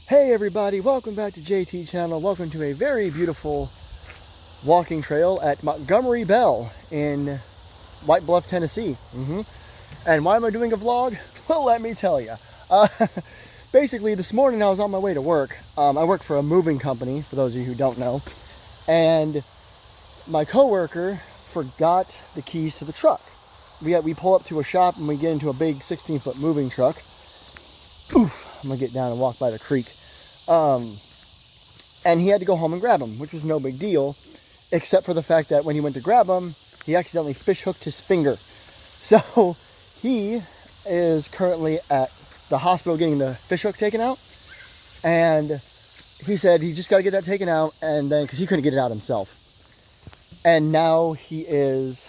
Hey everybody, welcome back to JT Channel. Welcome to a very beautiful walking trail at Montgomery Bell in White Bluff, Tennessee. And why am I doing a vlog? Well, let me tell you. Basically, this morning I was on my way to work. I work for a moving company, for those of you who don't know. And my coworker forgot the keys to the truck. We pull up to a shop and we get into a big 16-foot moving truck. Poof! I'm gonna get down and walk by the creek. And he had to go home and grab them, which was no big deal, except for the fact that when he went to grab them, he accidentally fish hooked his finger. So he is currently at the hospital getting the fish hook taken out. And he said he just got to get that taken out, and then because he couldn't get it out himself. And now he is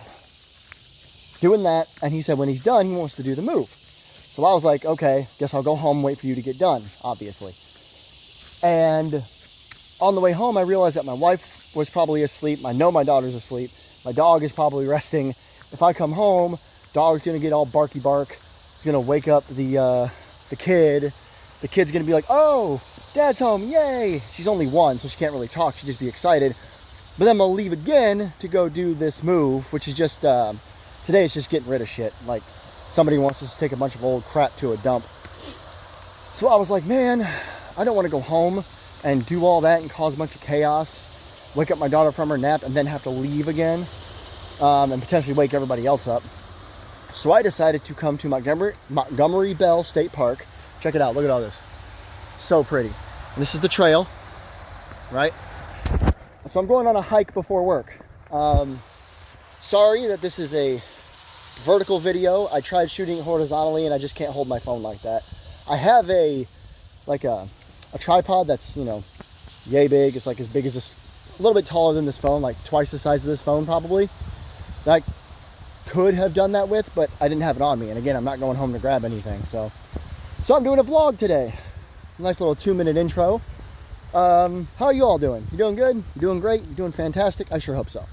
doing that, and he said when he's done, he wants to do the move. So I was like, okay, guess I'll go home and wait for you to get done, obviously. And on the way home, I realized that my wife was probably asleep. I know my daughter's asleep. My dog is probably resting. If I come home, dog's gonna get all barky bark. It's gonna wake up the kid. The kid's gonna be like, oh, Dad's home, yay. She's only one, so she can't really talk. She'll just be excited. But then we'll leave again to go do this move, which is just, today it's just getting rid of shit. Like, somebody wants us to take a bunch of old crap to a dump. So I was like, man, I don't want to go home and do all that and cause a bunch of chaos, wake up my daughter from her nap, and then have to leave again, and potentially wake everybody else up. So I decided to come to Montgomery Bell State Park. Check it out. Look at all this. So pretty. And this is the trail, right? So I'm going on a hike before work. Sorry that this is a vertical video. I tried shooting it horizontally and I just can't hold my phone like that. I have a tripod that's, you know, yay big. It's like as big as this, a little bit taller than this phone, like twice the size of this phone probably. That I could have done that with, but I didn't have it on me. And again, I'm not going home to grab anything. So I'm doing a vlog today. Nice little 2-minute intro. How are you all doing? You doing good? You doing great? You doing fantastic? I sure hope so.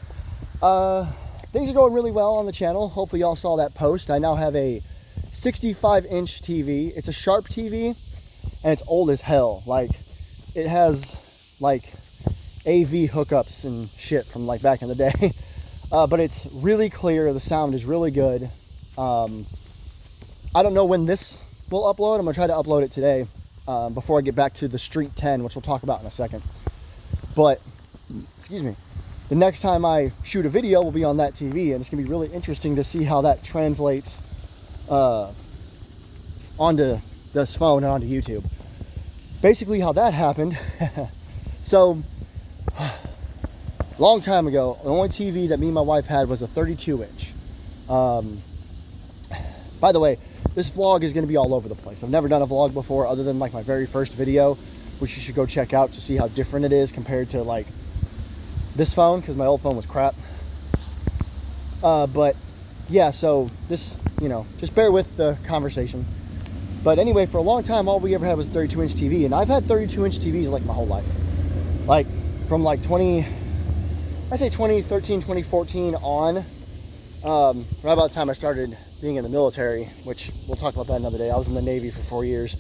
Things are going really well on the channel. Hopefully y'all saw that post. I now have a 65-inch TV. It's a Sharp TV, and it's old as hell. Like, it has, like, AV hookups and shit from, like, back in the day. But it's really clear. The sound is really good. I don't know when this will upload. I'm going to try to upload it today before I get back to the Street 10, which we'll talk about in a second. But, excuse me. The next time I shoot a video will be on that TV, and it's going to be really interesting to see how that translates onto this phone and onto YouTube. Basically how that happened, so long time ago, the only TV that me and my wife had was a 32-inch. By the way, this vlog is going to be all over the place. I've never done a vlog before other than like my very first video, which you should go check out to see how different it is compared to like this phone, because my old phone was crap. But yeah, so this, you know, just bear with the conversation. But anyway, for a long time, all we ever had was a 32-inch TV, and I've had 32-inch TVs like my whole life. Like from like 2013, 2014 on, right about the time I started being in the military, which we'll talk about that another day. I was in the Navy for 4 years.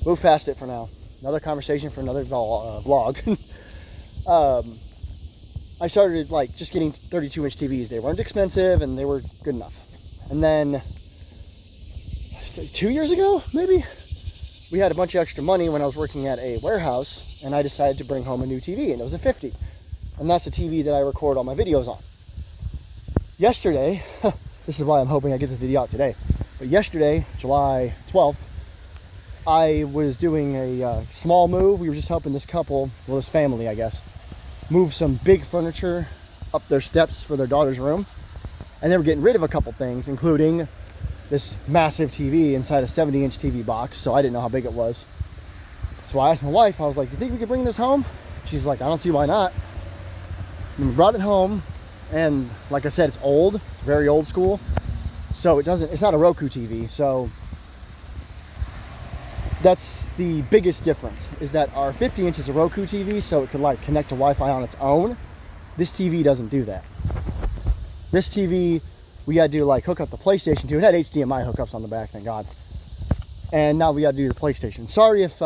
Move past it for now. Another conversation for another vlog. I started like just getting 32-inch TVs. They weren't expensive and they were good enough. And then 2 years ago, maybe, we had a bunch of extra money when I was working at a warehouse, and I decided to bring home a new TV, and it was a 50. And that's the TV that I record all my videos on. Yesterday, this is why I'm hoping I get this video out today, but yesterday, July 12th, I was doing a small move. We were just helping this couple, well, this family, I guess, move some big furniture up their steps for their daughter's room. And they were getting rid of a couple things, including this massive TV inside a 70-inch TV box. So I didn't know how big it was. So I asked my wife, I was like, you think we could bring this home? She's like, I don't see why not. And we brought it home. And like I said, it's old, it's very old school. So it's not a Roku TV. So that's the biggest difference, is that our 50-inch is a Roku TV, so it could like connect to Wi-Fi on its own. This TV doesn't do that. This TV, we had to like hook up the PlayStation to. It had HDMI hookups on the back, thank God. And now we got to do the PlayStation. Sorry if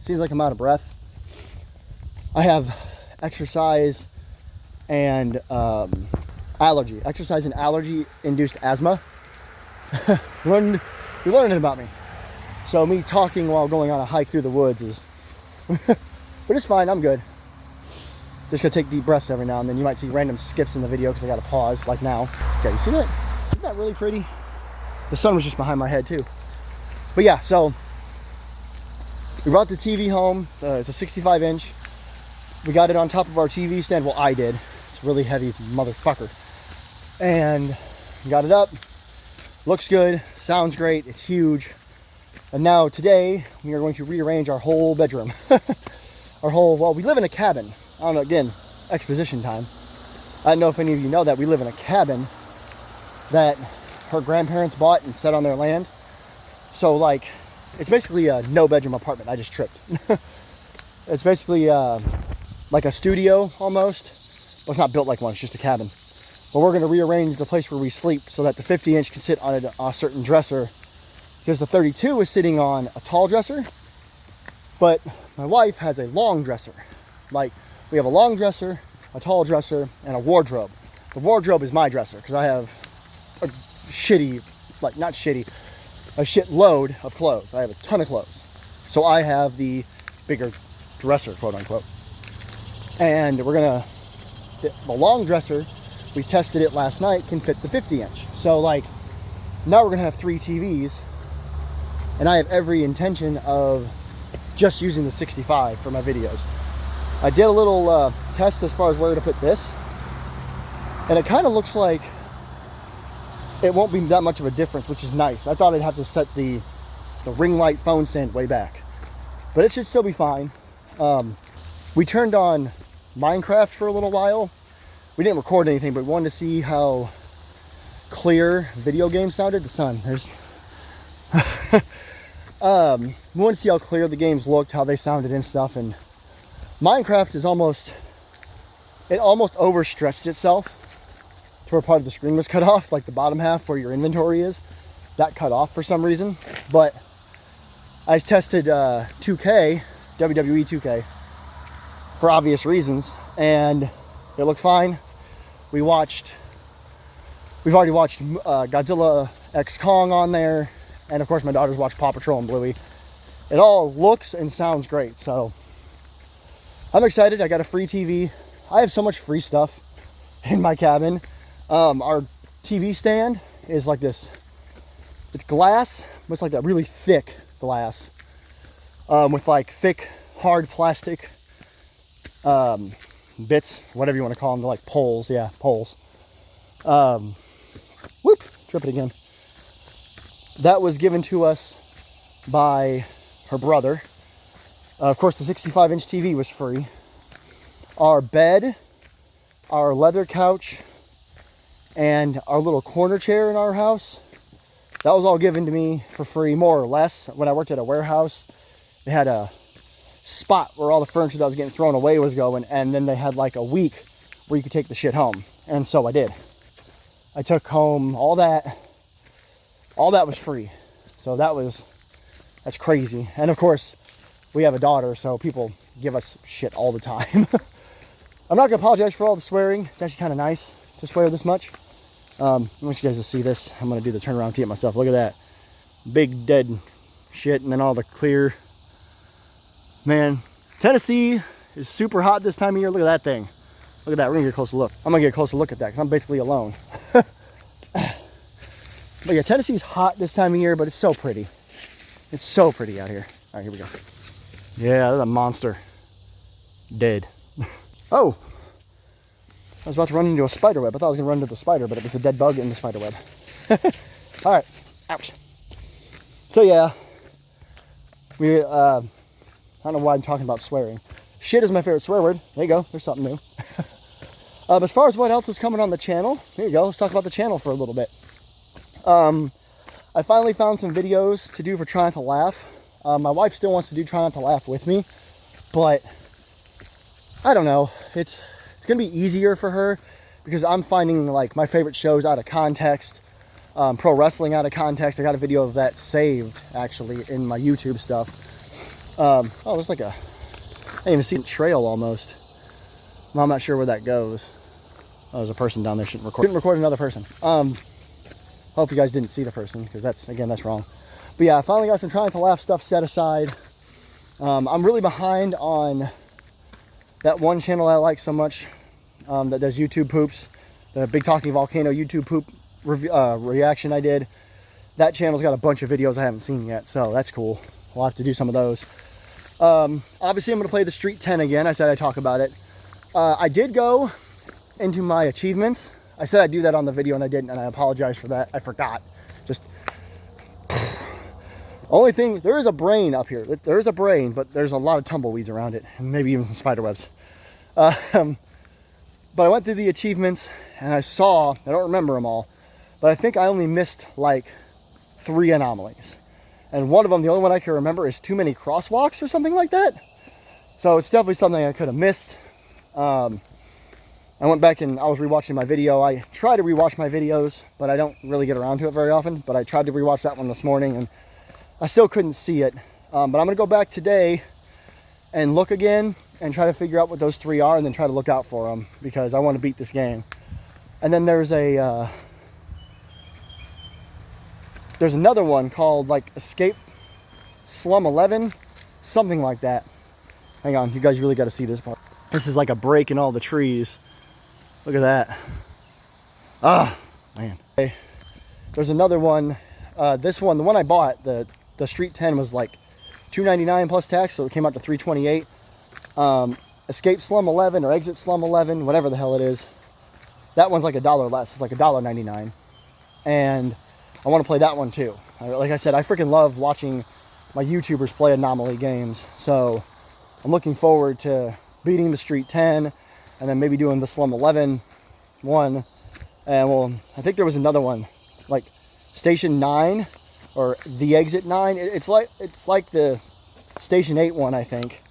Seems like I'm out of breath. I have exercise and allergy-induced asthma. You're learning about me. So me talking while going on a hike through the woods is... but it's fine, I'm good. Just gonna take deep breaths every now and then. You might see random skips in the video because I gotta pause, like now. Okay, you see that? Isn't that really pretty? The sun was just behind my head too. But yeah, so we brought the TV home. It's a 65 inch. We got it on top of our TV stand. Well, I did. It's a really heavy motherfucker. And got it up. Looks good. Sounds great. It's huge. And now today we are going to rearrange our whole bedroom. Well, we live in a cabin. I don't know, again, exposition time. I don't know if any of you know that we live in a cabin that her grandparents bought and set on their land. So like, it's basically a no bedroom apartment. I just tripped. It's basically like a studio almost. Well, it's not built like one, it's just a cabin. But we're gonna rearrange the place where we sleep so that the 50 inch can sit on a certain dresser, because the 32 is sitting on a tall dresser, but my wife has a long dresser. Like, we have a long dresser, a tall dresser, and a wardrobe. The wardrobe is my dresser because I have a shitty, like not shitty, a shit load of clothes. I have a ton of clothes. So I have the bigger dresser, quote unquote. And we're gonna, the long dresser, we tested it last night, can fit the 50 inch. So like, now we're gonna have 3 TVs, and I have every intention of just using the 65 for my videos. I did a little test as far as where to put this, and it kind of looks like it won't be that much of a difference, which is nice. I thought I'd have to set the ring light phone stand way back, but it should still be fine. We turned on Minecraft for a little while. We didn't record anything, but we wanted to see how clear video games sounded. The sun, we wanted to see how clear the games looked, how they sounded and stuff, and Minecraft is almost overstretched itself to where part of the screen was cut off, like the bottom half where your inventory is. That cut off for some reason. But I tested 2K, WWE 2K, for obvious reasons, and it looked fine. We've already watched Godzilla X Kong on there, and of course my daughters watched Paw Patrol and Bluey. It all looks and sounds great, so I'm excited. I got a free TV. I have so much free stuff in my cabin. Our TV stand is like this. It's glass, but it's like that really thick glass with like thick, hard plastic bits, whatever you want to call them. They're like poles. Yeah, poles. Whoop, trip it again. That was given to us by her brother. Of course, the 65 inch TV was free. Our bed, our leather couch, and our little corner chair in our house, that was all given to me for free, more or less. When I worked at a warehouse, they had a spot where all the furniture that was getting thrown away was going, and then they had like a week where you could take the shit home. And so I did. I took home all that. All that was free. So that's crazy. And of course, we have a daughter, so people give us shit all the time. I'm not gonna apologize for all the swearing. It's actually kind of nice to swear this much. I want you guys to see this. I'm gonna do the turnaround tee it myself. Look at that. Big dead shit, and then all the clear. Man, Tennessee is super hot this time of year. Look at that thing. Look at that. We're gonna get a closer look. I'm gonna get a closer look at that because I'm basically alone. But yeah, Tennessee's hot this time of year, but it's so pretty. It's so pretty out here. All right, here we go. Yeah, that's a monster. Dead. Oh, I was about to run into a spider web. I thought I was gonna run into the spider, but it was a dead bug in the spider web. All right, ouch. So yeah, I don't know why I'm talking about swearing. Shit is my favorite swear word. There you go, there's something new. As far as what else is coming on the channel, here you go, let's talk about the channel for a little bit. I finally found some videos to do for Try Not to Laugh. My wife still wants to do Try Not to Laugh with me, but I don't know. It's gonna be easier for her because I'm finding like my favorite shows out of context, pro wrestling out of context. I got a video of that saved actually in my YouTube stuff, Oh, there's like a, I didn't even see a trail almost. Well, I'm not sure where that goes. Oh, there's a person down there. Shouldn't record another person. Hope you guys didn't see the person, because that's wrong. But yeah, I finally got some Trying to Laugh stuff set aside. I'm really behind on that one channel I like so much that does YouTube poops. The Big Talking Volcano YouTube poop reaction I did. That channel's got a bunch of videos I haven't seen yet, so that's cool. We'll have to do some of those. Obviously, I'm going to play the Street 10 again. I said I'd talk about it. I did go into my achievements. I said I'd do that on the video and I didn't, and I apologize for that. I forgot. Just only thing, there is a brain up here. There is a brain, but there's a lot of tumbleweeds around it, and maybe even some spider webs. But I went through the achievements and I saw, I don't remember them all, but I think I only missed like 3 anomalies. And one of them, the only one I can remember, is too many crosswalks or something like that. So it's definitely something I could have missed. I went back and I was rewatching my video. I try to rewatch my videos, but I don't really get around to it very often. But I tried to rewatch that one this morning and I still couldn't see it. But I'm going to go back today and look again and try to figure out what those 3 are, and then try to look out for them, because I want to beat this game. And then there's another one called like Escape Slum 11, something like that. Hang on, you guys really got to see this part. This is like a break in all the trees. Look at that. Ah, man. Okay. There's another one. This one, the one I bought, the Street 10, was like $2.99 plus tax, so it came out to $3.28. Escape Slum 11 or Exit Slum 11, whatever the hell it is. That one's like $1 less. It's like $1.99. And I want to play that one too. Like I said, I freaking love watching my YouTubers play Anomaly games. So I'm looking forward to beating the Street 10 and then maybe doing the Slum 11 one. And well, I think there was another one, like Station 9 or the Exit 9. It's like the Station 8 one, I think.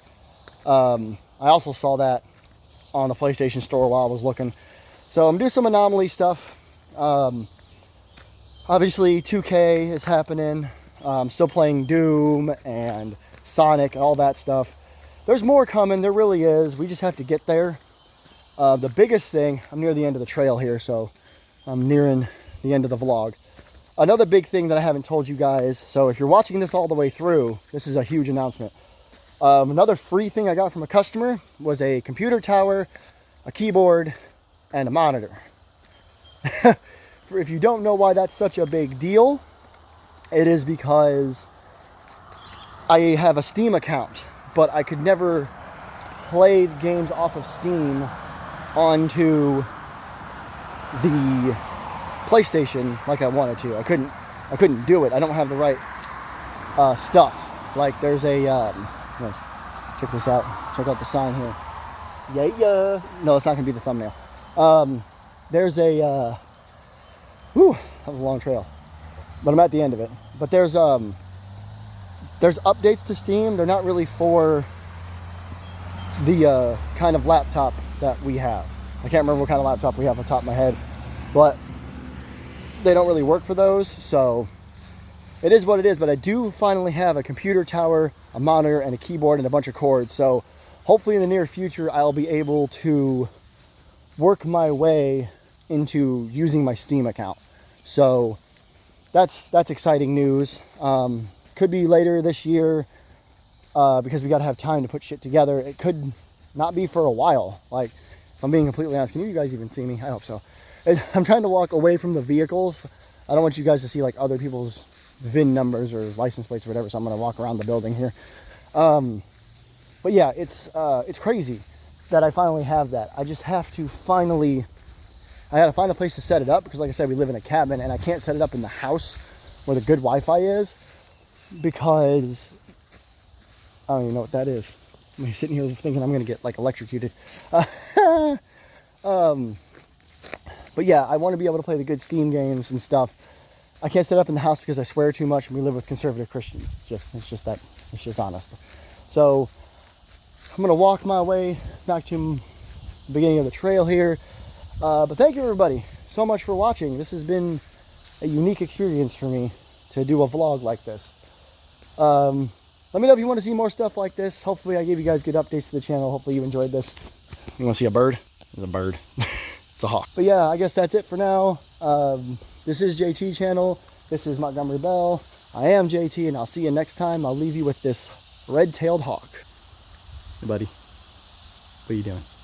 I also saw that on the PlayStation Store while I was looking. So I'm doing some Anomaly stuff. Obviously 2K is happening. I'm still playing Doom and Sonic and all that stuff. There's more coming, there really is. We just have to get there. The biggest thing, I'm near the end of the trail here, so I'm nearing the end of the vlog. Another big thing that I haven't told you guys, so if you're watching this all the way through, this is a huge announcement. Another free thing I got from a customer was a computer tower, a keyboard, and a monitor. If you don't know why that's such a big deal, it is because I have a Steam account, but I could never play games off of Steam onto the PlayStation like I wanted to. I couldn't do it. I don't have the right stuff. Like there's a let's check this out. Check out the sign here. Yeah. No, it's not gonna be the thumbnail. There's a whew, that was a long trail, but I'm at the end of it. But there's updates to Steam. They're not really for the kind of laptop that we have. I can't remember what kind of laptop we have on top of my head, but they don't really work for those, so it is what it is. But I do finally have a computer tower, a monitor, and a keyboard, and a bunch of cords. So hopefully in the near future, I'll be able to work my way into using my Steam account. So that's exciting news. Could be later this year because we got to have time to put shit together. It could not be for a while. Like, if I'm being completely honest, can you guys even see me? I hope so. I'm trying to walk away from the vehicles. I don't want you guys to see like other people's VIN numbers or license plates or whatever, so I'm going to walk around the building here. But yeah, it's crazy that I finally have that. I just have to I got to find a place to set it up because, like I said, we live in a cabin and I can't set it up in the house where the good Wi-Fi is because I don't even know what that is. I'm sitting here thinking I'm going to get like electrocuted. But yeah, I want to be able to play the good Steam games and stuff. I can't set it up in the house because I swear too much and we live with conservative Christians. It's just honest. So I'm going to walk my way back to the beginning of the trail here. But thank you everybody so much for watching. This has been a unique experience for me to do a vlog like this. Let me know if you want to see more stuff like this. Hopefully I gave you guys good updates to the channel. Hopefully you enjoyed this. You want to see a bird? There's a bird. It's a hawk. But yeah, I guess that's it for now. This is JT channel. This is Montgomery Bell. I am JT, and I'll see you next time. I'll leave you with this red-tailed hawk. Hey buddy, what are you doing?